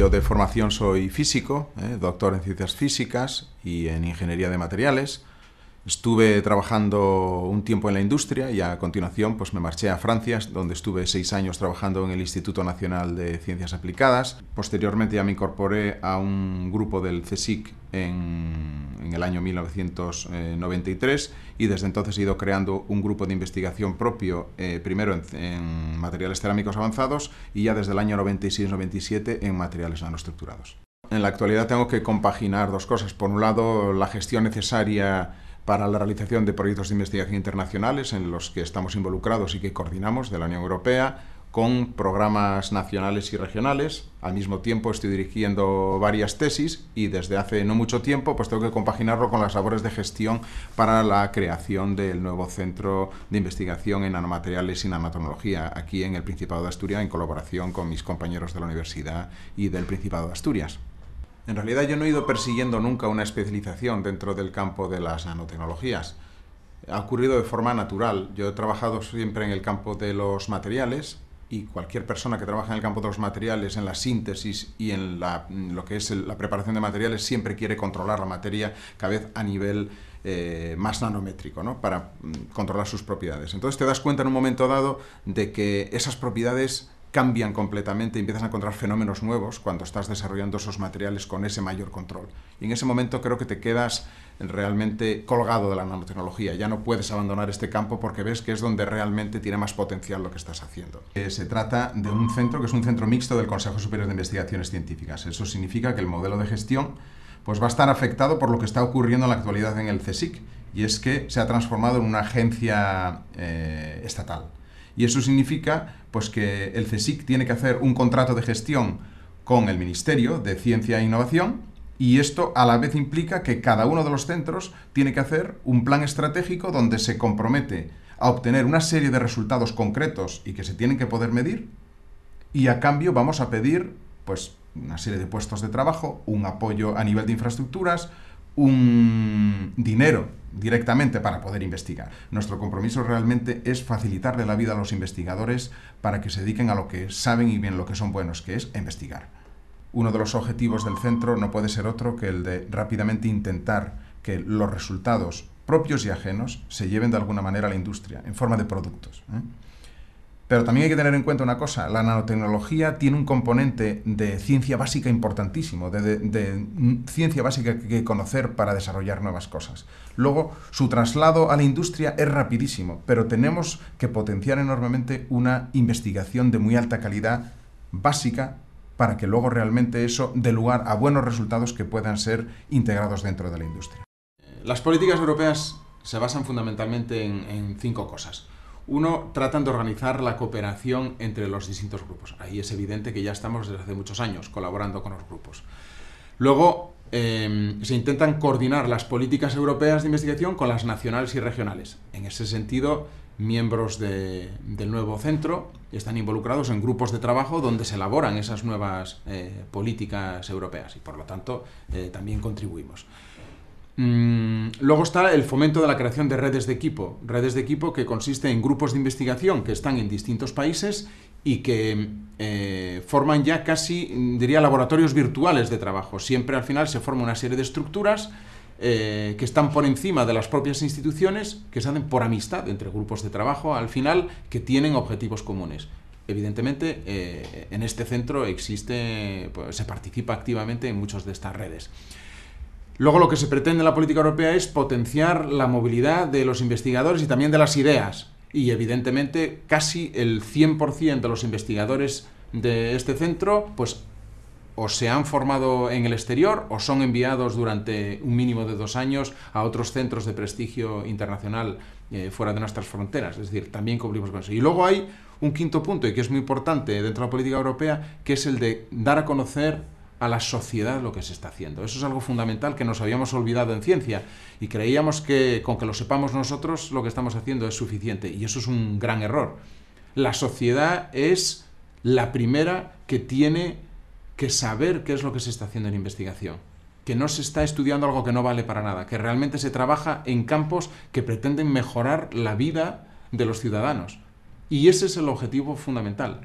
Yo de formación soy físico, doctor en ciencias físicas y en ingeniería de materiales. Estuve trabajando un tiempo en la industria y a continuación pues me marché a Francia, donde estuve 6 años trabajando en el Instituto Nacional de Ciencias Aplicadas. Posteriormente ya me incorporé a un grupo del CSIC en el año 1993 y desde entonces he ido creando un grupo de investigación propio, primero en materiales cerámicos avanzados y ya desde el año 96-97 en materiales nanoestructurados. En la actualidad tengo que compaginar dos cosas. Por un lado, la gestión necesaria para la realización de proyectos de investigación internacionales en los que estamos involucrados y que coordinamos de la Unión Europea, con programas nacionales y regionales. Al mismo tiempo estoy dirigiendo varias tesis y desde hace no mucho tiempo pues tengo que compaginarlo con las labores de gestión para la creación del nuevo centro de investigación en nanomateriales y nanotecnología aquí en el Principado de Asturias, en colaboración con mis compañeros de la universidad y del Principado de Asturias. En realidad yo no he ido persiguiendo nunca una especialización dentro del campo de las nanotecnologías. Ha ocurrido de forma natural. Yo he trabajado siempre en el campo de los materiales y cualquier persona que trabaja en el campo de los materiales, en la síntesis y en lo que es la preparación de materiales, siempre quiere controlar la materia cada vez a nivel más nanométrico, ¿no? Para controlar sus propiedades. Entonces te das cuenta en un momento dado de que esas propiedades cambian completamente y empiezas a encontrar fenómenos nuevos cuando estás desarrollando esos materiales con ese mayor control. Y en ese momento creo que te quedas realmente colgado de la nanotecnología. Ya no puedes abandonar este campo porque ves que es donde realmente tiene más potencial lo que estás haciendo. Se trata de un centro que es un centro mixto del Consejo Superior de Investigaciones Científicas. Eso significa que el modelo de gestión pues va a estar afectado por lo que está ocurriendo en la actualidad en el CSIC, y es que se ha transformado en una agencia estatal. Y eso significa pues, que el CSIC tiene que hacer un contrato de gestión con el Ministerio de Ciencia e Innovación, y esto a la vez implica que cada uno de los centros tiene que hacer un plan estratégico donde se compromete a obtener una serie de resultados concretos y que se tienen que poder medir, y a cambio vamos a pedir pues, una serie de puestos de trabajo, un apoyo a nivel de infraestructuras, un dinero directamente para poder investigar. Nuestro compromiso realmente es facilitarle la vida a los investigadores para que se dediquen a lo que saben y bien lo que son buenos, que es investigar. Uno de los objetivos del centro no puede ser otro que el de rápidamente intentar que los resultados propios y ajenos se lleven de alguna manera a la industria, en forma de productos. Pero también hay que tener en cuenta una cosa: la nanotecnología tiene un componente de ciencia básica importantísimo, de ciencia básica que hay que conocer para desarrollar nuevas cosas. Luego, su traslado a la industria es rapidísimo, pero tenemos que potenciar enormemente una investigación de muy alta calidad básica para que luego realmente eso dé lugar a buenos resultados que puedan ser integrados dentro de la industria. Las políticas europeas se basan fundamentalmente en 5 cosas. Uno, tratan de organizar la cooperación entre los distintos grupos. Ahí es evidente que ya estamos desde hace muchos años colaborando con los grupos. Luego, se intentan coordinar las políticas europeas de investigación con las nacionales y regionales. En ese sentido, miembros del nuevo centro están involucrados en grupos de trabajo donde se elaboran esas nuevas políticas europeas y, por lo tanto, también contribuimos. Luego está el fomento de la creación de redes de equipo que consiste en grupos de investigación que están en distintos países y que forman ya casi, diría, laboratorios virtuales de trabajo. Siempre al final se forma una serie de estructuras que están por encima de las propias instituciones, que se hacen por amistad entre grupos de trabajo, al final, que tienen objetivos comunes. Evidentemente, en este centro se participa activamente en muchas de estas redes. Luego lo que se pretende en la política europea es potenciar la movilidad de los investigadores y también de las ideas. Y evidentemente casi el 100% de los investigadores de este centro pues o se han formado en el exterior o son enviados durante un mínimo de 2 años a otros centros de prestigio internacional fuera de nuestras fronteras. Es decir, también cumplimos con eso. Y luego hay un quinto punto, y que es muy importante dentro de la política europea, que es el de dar a conocer a la sociedad lo que se está haciendo. Eso es algo fundamental que nos habíamos olvidado en ciencia y creíamos que con que lo sepamos nosotros lo que estamos haciendo es suficiente, y eso es un gran error. La sociedad es la primera que tiene que saber qué es lo que se está haciendo en investigación, que no se está estudiando algo que no vale para nada, que realmente se trabaja en campos que pretenden mejorar la vida de los ciudadanos, y ese es el objetivo fundamental.